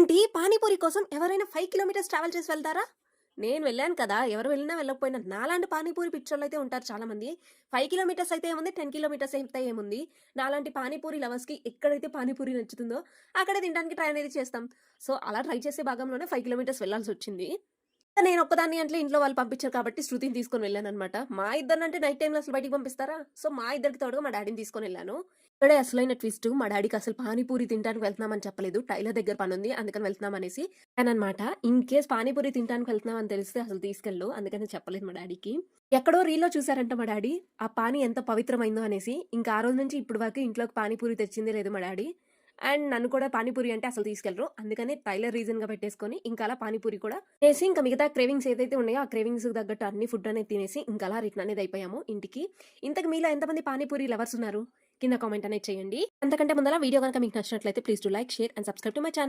ఏంటి పానీపూరి కోసం ఎవరైనా 5 కిలోమీటర్స్ ట్రావెల్ చేసి వెళ్తారా? నేను వెళ్ళాను కదా! ఎవరు వెళ్ళినా వెళ్ళకపోయినా నాలాంటి పానీపూరి పిచ్చోళ్ళైతే ఉంటారు చాలామంది. 5 కిలోమీటర్స్ అయితే ఏముంది, 10 కిలోమీటర్స్ అయితే ఏముంది. నాలాంటి పానీపూరి లవర్స్‌కి ఎక్కడైతే పానీపూరి నచ్చుతుందో అక్కడే తినడానికి ట్రై అనేది చేస్తాం. సో, అలా ట్రై చేసే భాగంలోనే 5 కిలోమీటర్స్ వెళ్ళాల్సొచ్చింది. నేనొక్కదాన్ని అంటే ఇంట్లో వాళ్ళు పంపించారు కాబట్టి శృతిని తీసుకొని వెళ్ళాననమాట. మా ఇద్దరినంటే నైట్ టైమ్‌లో అసలు బయటికి పంపిస్తారా? సో, మా ఇద్దరికి తోడుగా మా డ్యాడీని తీసుకొనెళ్ళాను. ఇక్కడే అసలైన ట్విస్టు మా డ్యాడీకి అసలు పానీపూరి తినటానికి వెళ్తున్నామని చెప్పలేదు. టైలర్ దగ్గర పనుంది అందుకని వెళ్తున్నాం అనేసి అననమాట. ఇన్ కేస్ పానీపూరి తినటానికి వెళ్తున్నాం అని తెలిస్తే అసలు తీసుకెళ్ళడు. అందుకని చెప్పలేదు మా డ్యాడీకి. ఎక్కడో రీల్‌లో చూసారంట మా డ్యాడీ. ఆ పానీ ఎంత పవిత్రమైందో అనేసి. ఇంకా ఆ రోజు నుంచి ఇప్పటి వరకు ఇంట్లోకి పానీపూరి తెచ్చిందే లేదు మా డ్యాడీ. అండ్ నన్ను కూడా పానీపూరి అంటే అసలు తీసుకెళ్లరు. అందుకని టైలర్ రీజన్‌గా పెట్టేసుకొని ఇంకా అలా పానీపూరి కూడా తినేసి ఇంకా మిగతా క్రేవింగ్స్ ఏదైతే ఉన్నాయో ఆ క్రేవింగ్స్‌కి తగ్గట్టు అన్ని ఫుడ్ అనేది తినేసి ఇంకా అలా రిటర్న్ అనేది అయిపోయాము ఇంటికి. ఇంతకు మీలో ఎంతమంది పానీపూరి లవర్స్ ఉన్నారు? కింద కామెంట్ అనేది చేయండి. అంతకంటే ముందల వీడియో గనుక మీకు నచ్చినట్లయితే please do like, share and subscribe to my channel.